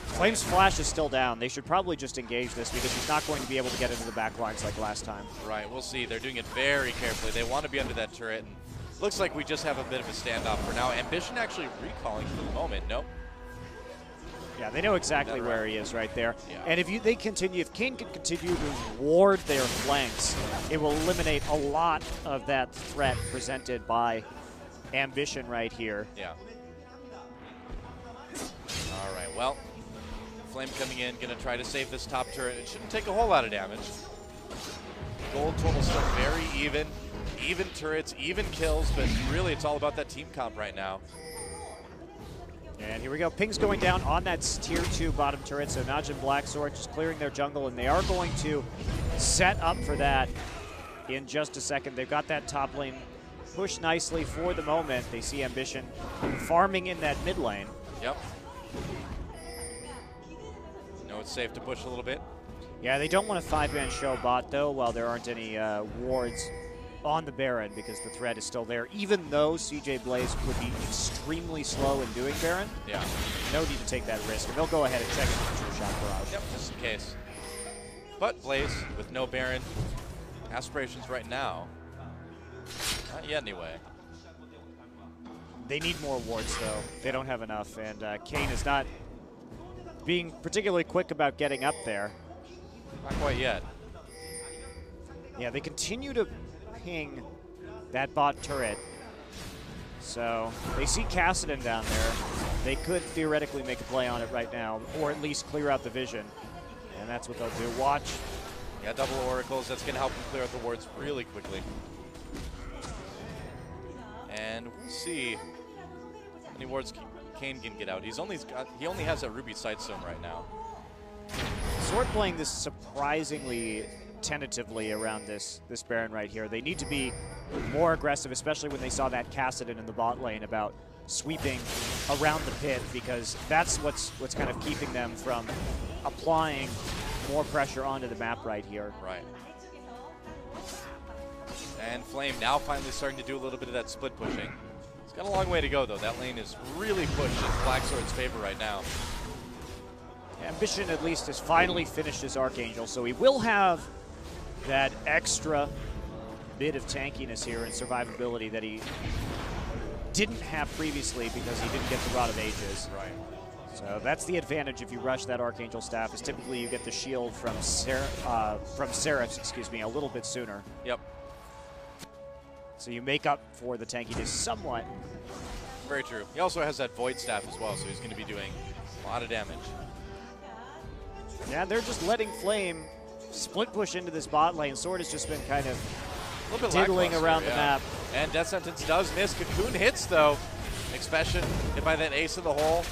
Speaker 2: Flame's flash is still down. They should probably just engage this, because he's not going to be able to get into the back lines like last time.
Speaker 1: Right, we'll see. They're doing it very carefully. They want to be under that turret, and looks like we just have a bit of a standoff for now. Ambition actually recalling for the moment. Nope.
Speaker 2: Yeah, they know exactly where he is right there.
Speaker 1: Yeah.
Speaker 2: And if Kane can continue to ward their flanks, it will eliminate a lot of that threat presented by Ambition right here.
Speaker 1: Yeah. All right, well, Flame coming in, going to try to save this top turret. It shouldn't take a whole lot of damage. Gold total still very even. Even turrets, even kills, but really it's all about that team comp right now.
Speaker 2: And here we go. Ping's going down on that tier 2 bottom turret. So Najin Blacksword just clearing their jungle, and they are going to set up for that in just a second. They've got that top lane pushed nicely for the moment. They see Ambition farming in that mid lane.
Speaker 1: Yep. Know it's safe to push a little bit.
Speaker 2: Yeah, they don't want a 5-man show bot, though, while there aren't any wards on the Baron, because the threat is still there, even though CJ Blaze would be extremely slow in doing Baron.
Speaker 1: Yeah.
Speaker 2: No need to take that risk, and they'll go ahead and check it for True Shot Barrage.
Speaker 1: Yep, just in case. But Blaze, with no Baron, aspirations right now, not yet anyway.
Speaker 2: They need more wards, though. They don't have enough, and Kane is not being particularly quick about getting up there.
Speaker 1: Not quite yet.
Speaker 2: Yeah, they continue to ping that bot turret. So they see Kassadin down there. They could theoretically make a play on it right now, or at least clear out the vision. And that's what they'll do. Watch.
Speaker 1: Yeah, double oracles. That's going to help them clear out the wards really quickly. And we'll see how many wards Kane can get out. He only has a Ruby Sightstone right now.
Speaker 2: Sword playing this surprisingly tentatively around this Baron right here. They need to be more aggressive, especially when they saw that Kassadin in the bot lane about sweeping around the pit, because that's what's kind of keeping them from applying more pressure onto the map right here.
Speaker 1: Right. And Flame now finally starting to do a little bit of that split pushing. It's got a long way to go, though. That lane is really pushed in Black Sword's favor right now.
Speaker 2: Ambition at least has finally finished his Archangel, so he will have that extra bit of tankiness here and survivability that he didn't have previously because he didn't get the Rod of Ages.
Speaker 1: Right.
Speaker 2: So that's the advantage if you rush that Archangel staff, is typically you get the shield from Seraphs, excuse me, a little bit sooner.
Speaker 1: Yep.
Speaker 2: So you make up for the tankiness somewhat.
Speaker 1: Very true. He also has that Void staff as well, so he's going to be doing a lot of damage.
Speaker 2: Yeah, they're just letting Flame split push into this bot lane. Sword has just been kind of
Speaker 1: A little bit
Speaker 2: diddling around the map.
Speaker 1: And Death Sentence does miss. Cocoon hits, though. Expression hit by that ace in the hole.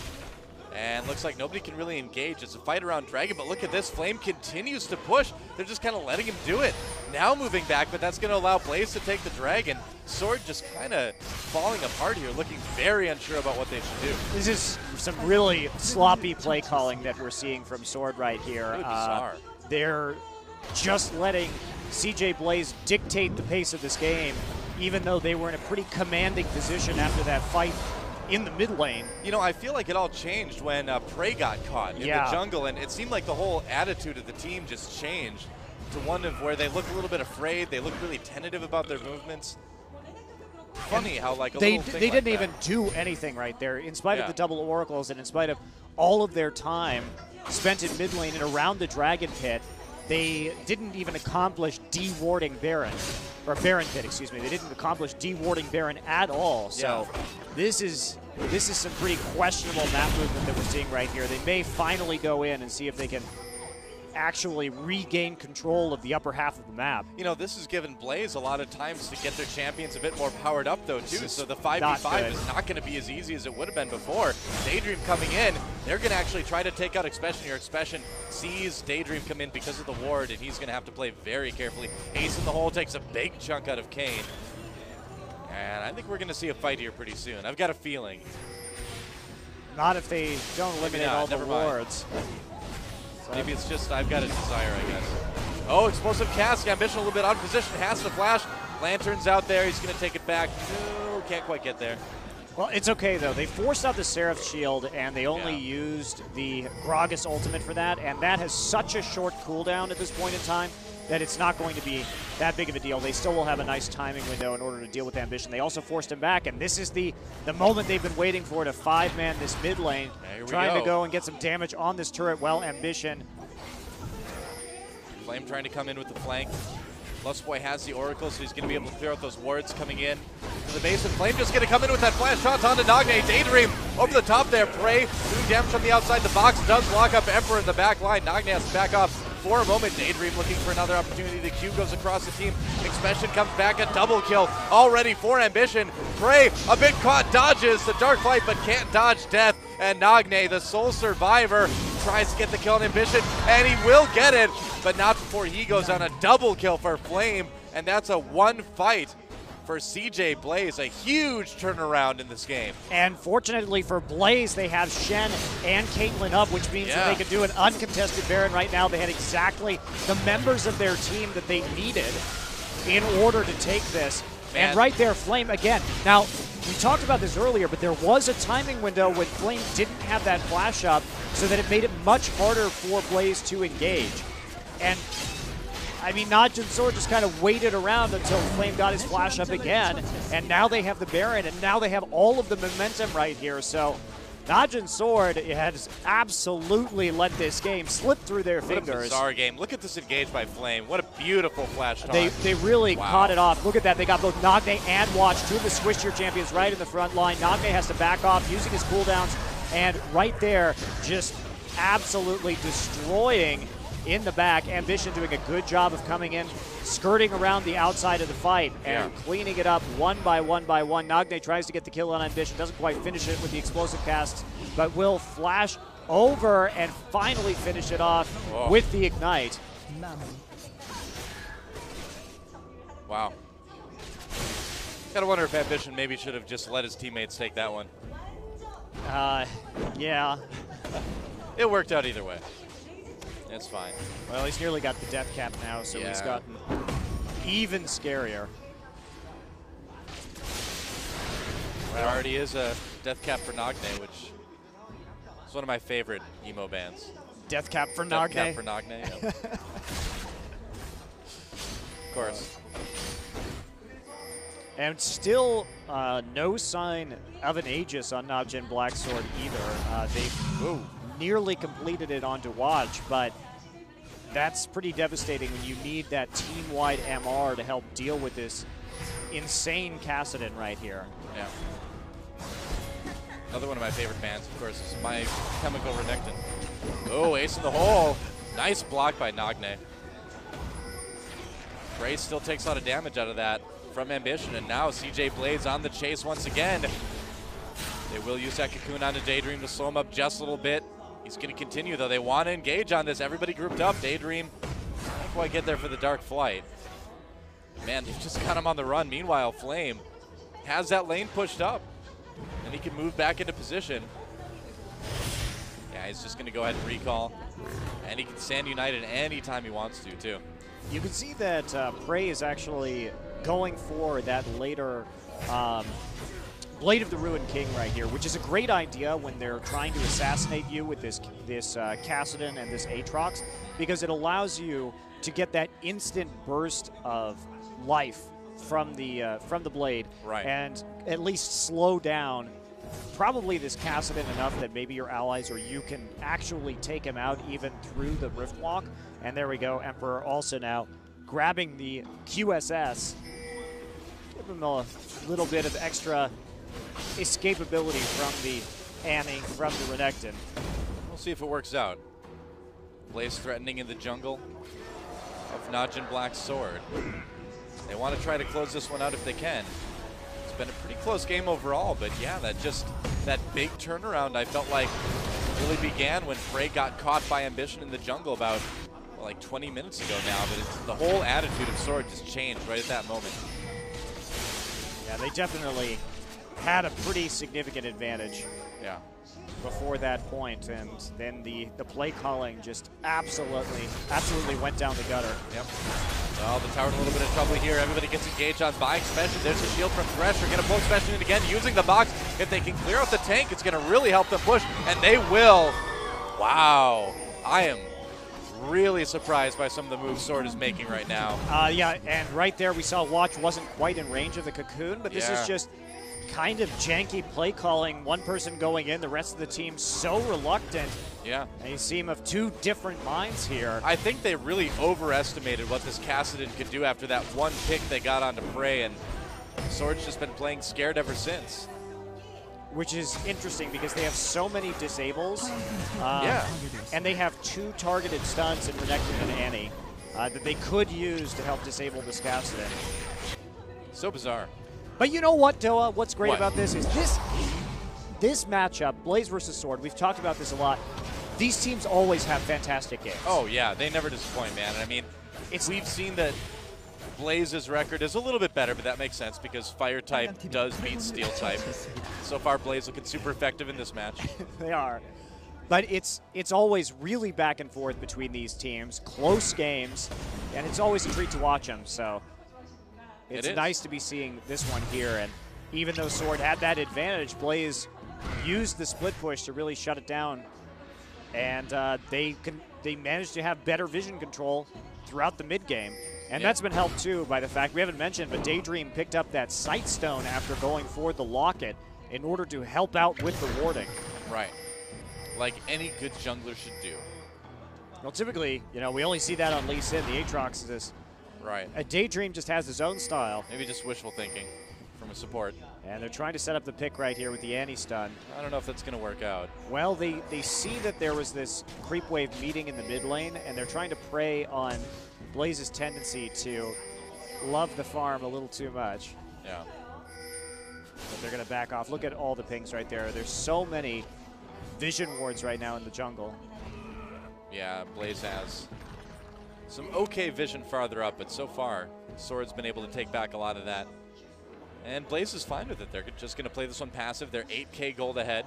Speaker 1: And looks like nobody can really engage. It's a fight around Dragon, but look at this. Flame continues to push. They're just kind of letting him do it. Now moving back, but that's going to allow Blaze to take the Dragon. Sword just kind of falling apart here, looking very unsure about what they should do.
Speaker 2: This is some really sloppy play calling that we're seeing from Sword right here.
Speaker 1: Really bizarre.
Speaker 2: They're just letting CJ Blaze dictate the pace of this game, even though they were in a pretty commanding position after that fight in the mid lane.
Speaker 1: You know, I feel like it all changed when Prey got caught in the jungle, and it seemed like the whole attitude of the team just changed to one of where they look a little bit afraid. They look really tentative about their movements. Funny how like a little thing
Speaker 2: they
Speaker 1: like
Speaker 2: didn't
Speaker 1: that.
Speaker 2: even do anything right there, in spite of the double oracles and in spite of all of their time spent in mid lane and around the Dragon Pit. They didn't even accomplish de-warding Baron, or Baron Pit, excuse me. They didn't accomplish de-warding Baron at all. So this is some pretty questionable map movement that we're seeing right here. They may finally go in and see if they can actually regain control of the upper half of the map.
Speaker 1: You know, this has given Blaze a lot of times to get their champions a bit more powered up, though, too. So the 5v5 is not going to be as easy as it would have been before. Daydream coming in, they're going to actually try to take out Expression here. Expression sees Daydream come in because of the ward, and he's going to have to play very carefully. Ace in the hole takes a big chunk out of Kane. And I think we're going to see a fight here pretty soon. I've got a feeling.
Speaker 2: Not if they don't eliminate all the wards.
Speaker 1: Maybe it's just I've got a desire, I guess. Oh, explosive cast. Ambition a little bit out of position. Has to flash. Lantern's out there. He's going to take it back. No, can't quite get there.
Speaker 2: Well, it's okay, though. They forced out the Seraph shield, and they only used the Gragas ultimate for that, and that has such a short cooldown at this point in time that it's not going to be that big of a deal. They still will have a nice timing window in order to deal with Ambition. They also forced him back, and this is the moment they've been waiting for, to five-man this mid lane, trying to go and get some damage on this turret. Well, Ambition.
Speaker 1: Flame trying to come in with the flank. Lust Boy has the Oracle, so he's going to be able to clear out those wards coming in to the base. And Flame just going to come in with that flash shot onto Nagne. Daydream over the top there. Prey doing damage from the outside. The box does lock up Emperor in the back line. Nagne has to back off for a moment. Daydream looking for another opportunity. The Q goes across the team. Expression comes back. A double kill already for Ambition. Prey a bit caught, dodges the Dark Flight, but can't dodge death. And Nagne, the sole survivor, tries to get the kill on Ambition, and he will get it, but not before he goes on a double kill for Flame, and that's a one fight for CJ Blaze. A huge turnaround in this game.
Speaker 2: And fortunately for Blaze, they have Shen and Caitlyn up, which means that they could do an uncontested Baron right now. They had exactly the members of their team that they needed in order to take this. And right there, Flame again. Now, we talked about this earlier, but there was a timing window when Flame didn't have that flash up, so that it made it much harder for Blaze to engage. And, I mean, Najin Sword just kind of waited around until Flame got his flash up again, and now they have the Baron, and now they have all of the momentum right here. So Najin Sword has absolutely let this game slip through their fingers.
Speaker 1: What a bizarre game. Look at this engage by Flame. What a beautiful flash taunt.
Speaker 2: They really caught it off. Look at that. They got both Nagne and Watch, two of the Switch-tier champions right in the front line. Nagne has to back off using his cooldowns, and right there, just absolutely destroying in the back. Ambition doing a good job of coming in, skirting around the outside of the fight, and cleaning it up one by one by one. Nagne tries to get the kill on Ambition, doesn't quite finish it with the explosive casts, but will flash over and finally finish it off with the Ignite.
Speaker 1: Wow. Gotta wonder if Ambition maybe should have just let his teammates take that one.
Speaker 2: Yeah.
Speaker 1: It worked out either way. It's fine.
Speaker 2: Well, he's nearly got the death cap now, so he's gotten even scarier.
Speaker 1: There already is a death cap for Nagne, which is one of my favorite emo bands.
Speaker 2: Death cap for
Speaker 1: Death
Speaker 2: Nagne?
Speaker 1: cap for Nagne, yep. Of course.
Speaker 2: And still no sign of an Aegis on Najin Blacksword either. They've nearly completed it onto Watch, but that's pretty devastating when you need that team-wide MR to help deal with this insane Kassadin right here.
Speaker 1: Yeah. Another one of my favorite bands, of course, is My Chemical Renekton. Oh, ace in the hole. Nice block by Nagne. Grace still takes a lot of damage out of that from Ambition, and now CJ Blades on the chase once again. They will use that Cocoon onto Daydream to slow him up just a little bit. He's going to continue, though. They want to engage on this. Everybody grouped up. Daydream can't quite get there for the Dark Flight. Man, they've just got him on the run. Meanwhile, Flame has that lane pushed up, and he can move back into position. Yeah, he's just going to go ahead and recall, and he can stand United anytime he wants to, too.
Speaker 2: You can see that Prey is actually going for that later Blade of the Ruined King right here, which is a great idea when they're trying to assassinate you with this Kassadin and this Aatrox, because it allows you to get that instant burst of life from the blade,
Speaker 1: right,
Speaker 2: and at least slow down probably this Kassadin enough that maybe your allies or you can actually take him out even through the Rift Walk. And there we go, Emperor also now grabbing the QSS. Give him a little bit of extra escapability from the Annie, from the Renekton.
Speaker 1: We'll see if it works out. Blaze threatening in the jungle of Najin Blacksword. They want to try to close this one out if they can. It's been a pretty close game overall, but yeah, that big turnaround I felt like really began when Frey got caught by Ambition in the jungle about like 20 minutes ago now, but the whole attitude of Sword just changed right at that moment.
Speaker 2: Yeah, they definitely had a pretty significant advantage before that point, and then the play calling just absolutely went down the gutter.
Speaker 1: Yep. Well, the tower in a little bit of trouble here. Everybody gets engaged on buying Special. There's a shield from Thresh. They're going to pull Special in again using the box. If they can clear out the tank, it's going to really help them push, and they will. Wow. I am really surprised by some of the moves Sword is making right now.
Speaker 2: Yeah, and right there we saw Watch wasn't quite in range of the Cocoon, but this is just kind of janky play calling. One person going in, the rest of the team so reluctant.
Speaker 1: Yeah.
Speaker 2: And you seem of two different minds here.
Speaker 1: I think they really overestimated what this Kassadin could do after that one pick they got onto Prey, and Sword's just been playing scared ever since.
Speaker 2: Which is interesting because they have so many disables. And they have two targeted stuns in Renekton and Annie that they could use to help disable this Kassadin.
Speaker 1: So bizarre.
Speaker 2: But you know what, Doa? What's great about this is this matchup, Blaze versus Sword, we've talked about this a lot. These teams always have fantastic games.
Speaker 1: Oh, yeah. They never disappoint, man. And I mean, we've seen that Blaze's record is a little bit better, but that makes sense because Fire type does beat Steel type. So far, Blaze looking super effective in this match.
Speaker 2: They are. But it's always really back and forth between these teams, close games, and it's always a treat to watch them. So it's nice to be seeing this one here. And even though Sword had that advantage, Blaze used the split push to really shut it down. And they managed to have better vision control throughout the mid game. And that's been helped too by the fact we haven't mentioned, but Daydream picked up that Sight Stone after going for the Locket in order to help out with the warding.
Speaker 1: Right. Like any good jungler should do.
Speaker 2: Well, typically, you know, we only see that on Lee Sin. The Aatrox is this.
Speaker 1: Right.
Speaker 2: A Daydream just has his own style.
Speaker 1: Maybe just wishful thinking from a support.
Speaker 2: And they're trying to set up the pick right here with the Annie stun.
Speaker 1: I don't know if that's going to work out.
Speaker 2: Well, they see that there was this creep wave meeting in the mid lane, and they're trying to prey on Blaze's tendency to love the farm a little too much.
Speaker 1: Yeah.
Speaker 2: But they're going to back off. Look at all the pings right there. There's so many vision wards right now in the jungle.
Speaker 1: Yeah, Blaze has some okay vision farther up, but so far, Sword's been able to take back a lot of that. And Blaze is fine with it. They're just going to play this one passive. They're 8K gold ahead.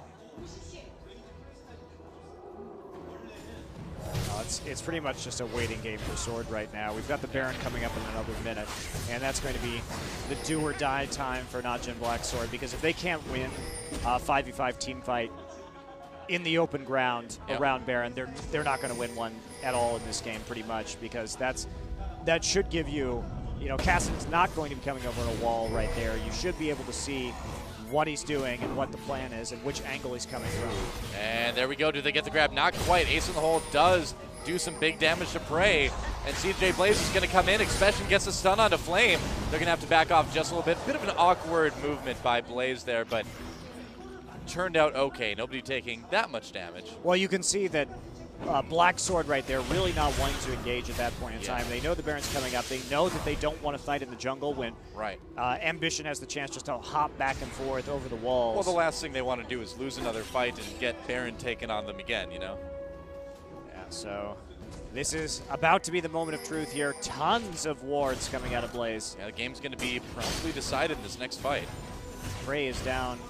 Speaker 2: It's pretty much just a waiting game for Sword right now. We've got the Baron coming up in another minute, and that's going to be the do or die time for Najin Black Sword, because if they can't win a 5v5 team fight in the open ground around Baron, they're not going to win one at all in this game, pretty much, because that should give you, Cassin's not going to be coming over a wall right there. You should be able to see what he's doing and what the plan is and which angle he's coming from.
Speaker 1: And there we go. Do they get the grab? Not quite. Ace in the hole does do some big damage to Prey, and CJ Blaze is going to come in. Expression gets a stun onto Flame. They're going to have to back off just a little bit. Bit of an awkward movement by Blaze there, but turned out okay. Nobody taking that much damage.
Speaker 2: Well, you can see that Black Sword right there really not wanting to engage at that point in time. They know the Baron's coming up. They know that they don't want to fight in the jungle when Ambition has the chance just to hop back and forth over the walls.
Speaker 1: Well, the last thing they want to do is lose another fight and get Baron taken on them again, Yeah,
Speaker 2: so this is about to be the moment of truth here. Tons of wards coming out of Blaze.
Speaker 1: Yeah, the game's going to be promptly decided in this next fight.
Speaker 2: Prey is down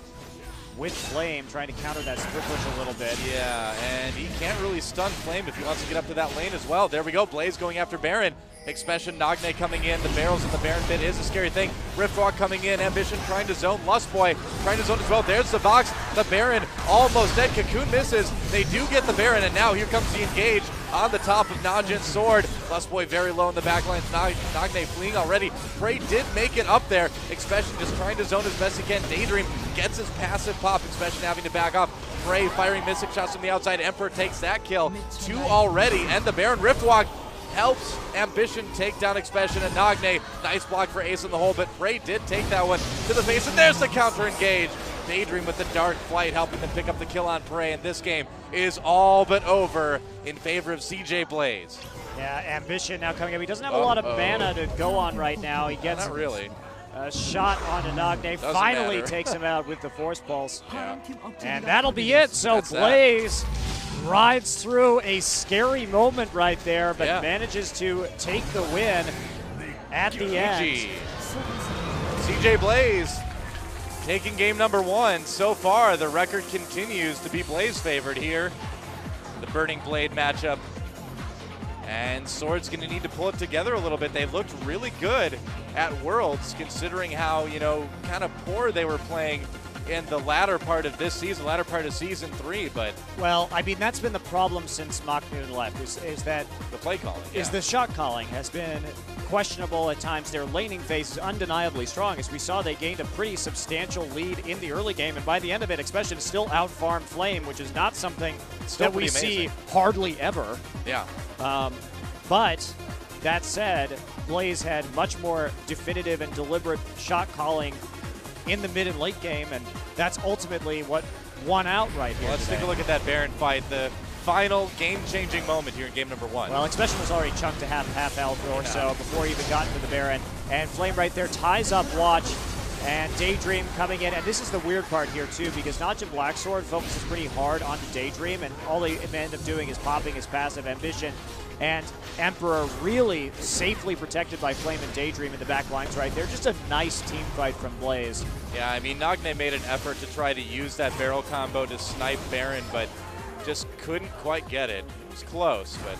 Speaker 2: with Flame, trying to counter that split push a little bit.
Speaker 1: Yeah, and he can't really stun Flame if he wants to get up to that lane as well. There we go, Blaze going after Baron. Expression, Nagne coming in. The barrels in the Baron pit is a scary thing. Riftwalk coming in. Ambition trying to zone. Lustboy trying to zone as well. There's the box. The Baron almost dead. Cocoon misses. They do get the Baron, and now here comes the engage on the top of Najin's sword. Lustboy very low in the back lines. Nagne fleeing already. Prey did make it up there. Expression just trying to zone as best he can. Daydream gets his passive pop. Expression having to back off. Prey firing missing shots from the outside. Emperor takes that kill. 2 already, and the Baron Riftwalk helps Ambition take down Expression and Nagne. Nice block for Ace in the hole, but Prey did take that one to the face, and there's the counter engage. Daydream with the Dark Flight helping them pick up the kill on Prey, and this game is all but over in favor of CJ Blaze.
Speaker 2: Yeah, Ambition now coming up. He doesn't have a lot of mana to go on right now. He gets
Speaker 1: not really.
Speaker 2: A shot onto Nagne. Finally
Speaker 1: matter.
Speaker 2: Takes him out with the Force Pulse. Yeah. And that'll be it. So Blaze rides through a scary moment right there, but manages to take the win at the end.
Speaker 1: CJ Blaze taking game number 1. So far, the record continues to be Blaze favored here. The Burning Blade matchup. And Sword's going to need to pull it together a little bit. They looked really good at Worlds, considering how, kind of poor they were playing in the latter part of this season, latter part of Season 3, but...
Speaker 2: Well, I mean, that's been the problem since Machnoon left, is that...
Speaker 1: The play calling,
Speaker 2: is the shot calling has been questionable at times. Their laning phase is undeniably strong. As we saw, they gained a pretty substantial lead in the early game, and by the end of it, Expression still out-farmed Flame, which is not something that we see hardly ever.
Speaker 1: Yeah.
Speaker 2: But that said, Blaze had much more definitive and deliberate shot calling in the mid and late game, and that's ultimately what won out right here.
Speaker 1: Well, let's take a look at that Baron fight, the final game-changing moment here in game number 1.
Speaker 2: Well, Expression was already chunked to half health or so before he even got into the Baron, and Flame right there ties up Watch, and Daydream coming in, and this is the weird part here too, because Najin Black Sword focuses pretty hard onto Daydream, and all they end up doing is popping his passive Ambition, and Emperor really safely protected by Flame and Daydream in the back lines right there. Just a nice team fight from Blaze.
Speaker 1: Yeah, I mean, Nagne made an effort to try to use that barrel combo to snipe Baron, but just couldn't quite get it. It was close, but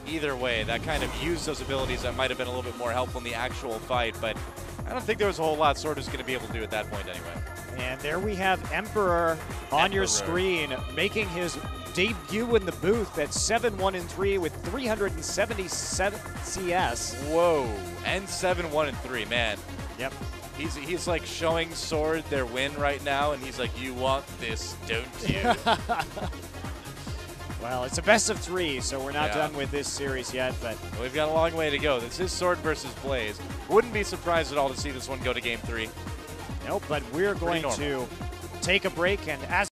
Speaker 1: either way, that kind of used those abilities that might have been a little bit more helpful in the actual fight, but I don't think there was a whole lot Sword was going to be able to do at that point anyway.
Speaker 2: And there we have Emperor on your screen, making his debut in the booth at 7-1-3 with 377 CS.
Speaker 1: Whoa, and 7-1-3, man.
Speaker 2: Yep.
Speaker 1: He's like showing Sword their win right now, and he's like, you want this, don't you?
Speaker 2: Well, it's a best of 3, so we're not done with this series yet, but
Speaker 1: well, we've got a long way to go. This is Sword versus Blaze. Wouldn't be surprised at all to see this one go to game 3.
Speaker 2: Nope, but we're going to take a break, and as